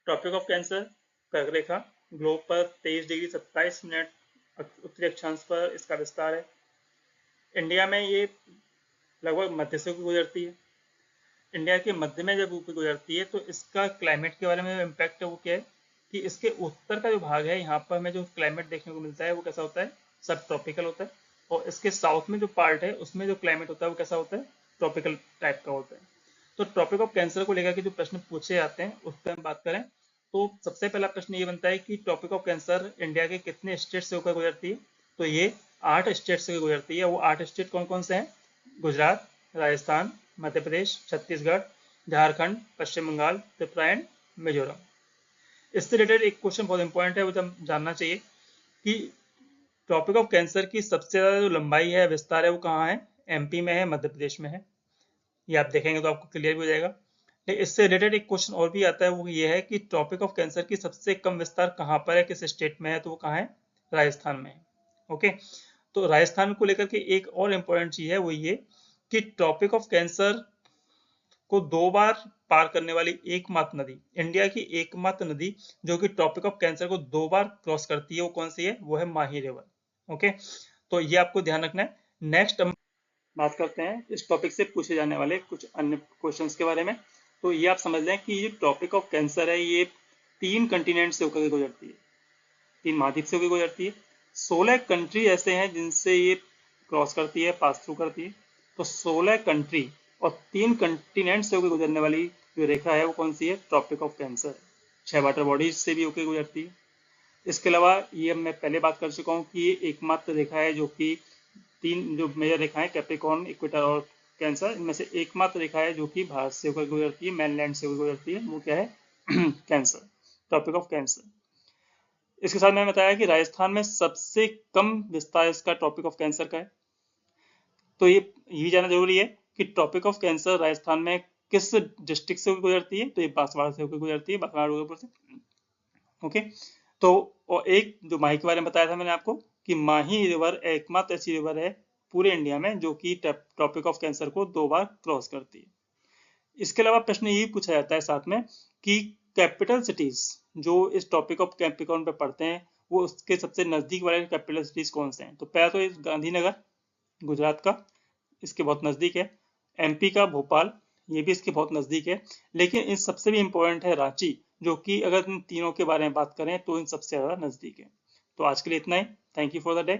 Tropic of cancer कर्करेखा globe पर 23 degree 27 minute उत्तरी अक्षांश पर इसका विस्तार है। इंडिया में ये लगभग मध्य से होकर गुजरती है। इंडिया के मध्य में जब ऊपर गुजरती है तो इसका क्लाइमेट के बारे में इम्पैक्ट है वो क्या है कि इसके उत्तर का जो भाग है यहाँ पर हमें जो क्लाइमेट देखने को मिलता है वो कैसा होता है, सब ट्रॉपिकल होता है। और इसके साउथ में जो पार्ट है उसमें जो क्लाइमेट होता है वो कैसा होता है, ट्रॉपिकल टाइप का होता है। तो ट्रॉपिक ऑफ कैंसर को लेकर के जो प्रश्न पूछे जाते हैं उस पर हम बात करें तो सबसे पहला प्रश्न ये बनता है कि ट्रॉपिक ऑफ कैंसर इंडिया के कितने स्टेट से होकर गुजरती है। तो ये 8 स्टेट से गुजरती है। वो 8 स्टेट कौन कौन से हैं? गुजरात, राजस्थान, मध्य प्रदेश, छत्तीसगढ़, झारखंड, पश्चिम बंगाल, त्रिपुरा एंड मिजोरम। इससे रिलेटेड एक क्वेश्चन बहुत इंपॉर्टेंट है, वो हम जानना चाहिए कि ट्रॉपिक ऑफ कैंसर की सबसे ज्यादा जो लंबाई है, विस्तार है, वो कहाँ है? एमपी में है, मध्य प्रदेश में है। ये आप देखेंगे तो आपको क्लियर भी हो जाएगा। लेकिन इससे रिलेटेड एक क्वेश्चन और भी आता है, वो ये है कि ट्रॉपिक ऑफ कैंसर की सबसे कम विस्तार कहाँ पर है, किस स्टेट में है? तो वो कहाँ है? राजस्थान में है। ओके, तो राजस्थान को लेकर के एक और इम्पोर्टेंट चीज है वो ये कि ट्रॉपिक ऑफ कैंसर को 2 बार पार करने वाली एकमात्र नदी, इंडिया की एकमात्र नदी जो कि ट्रॉपिक ऑफ कैंसर को 2 बार क्रॉस करती है, वो कौन सी है? वो है माही रिवर। ओके, तो ये आपको ध्यान रखना है। नेक्स्ट हम बात करते हैं इस टॉपिक से पूछे जाने वाले कुछ अन्य क्वेश्चंस के बारे में। तो ये आप समझ लें कि ये टॉपिक ऑफ कैंसर है, ये 3 कंटिनेंट से होकर गुजरती है, 3 महाद्वीप से होकर गुजरती है। 16 कंट्री ऐसे हैं जिनसे ये क्रॉस करती है, पास थ्रू करती है। तो 16 कंट्री और 3 कंटिनेंट से होकर गुजरने वाली जो रेखा है वो कौन सी है? Tropic of cancer. 6 water bodies से भी होकर गुजरती है। इसके अलावा ये मैं पहले बात कर चुका हूँ कि ये एकमात्र रेखा है जो कि 3 जो मेजर रेखाएं, कैप्रिकॉर्न, इक्वेटर और कैंसर, इनमें से एकमात्र रेखा है जो कि भारत से होकर गुजरती है, मेनलैंड से होकर गुजरती है। वो क्या है? Cancer, tropic of cancer. इसके साथ मैंने बताया कि राजस्थान में सबसे कम विस्तार इसका ट्रॉपिक ऑफ कैंसर का है। तो ये जानना जरूरी है कि ट्रॉपिक ऑफ कैंसर राजस्थान में किस डिस्ट्रिक्ट से होकर गुजरती है। तो ये बांसवाड़ा से होकर गुजरती है, बांसवाड़ा डूंगरपुर से। ओके, तो और एक जो माही के बारे में बताया था मैंने आपको कि माही रिवर एकमात्र ऐसी रिवर है पूरे इंडिया में जो कि ट्रॉपिक ऑफ कैंसर को 2 बार क्रॉस करती है। इसके अलावा प्रश्न ये पूछा जाता है साथ में कि कैपिटल सिटीज जो इस टॉपिक ऑफ कैप्रिकॉर्न पे पढ़ते हैं वो उसके सबसे नजदीक वाले कैपिटल सिटीज कौन से हैं? तो पहला तो इस गांधीनगर, गुजरात का, इसके बहुत नजदीक है। एमपी का भोपाल, ये भी इसके बहुत नजदीक है। लेकिन इन सबसे भी इंपॉर्टेंट है रांची, जो कि अगर इन तीनों के बारे में बात करें तो इन सबसे ज्यादा नजदीक है। तो आज के लिए इतना ही। Thank you for the day.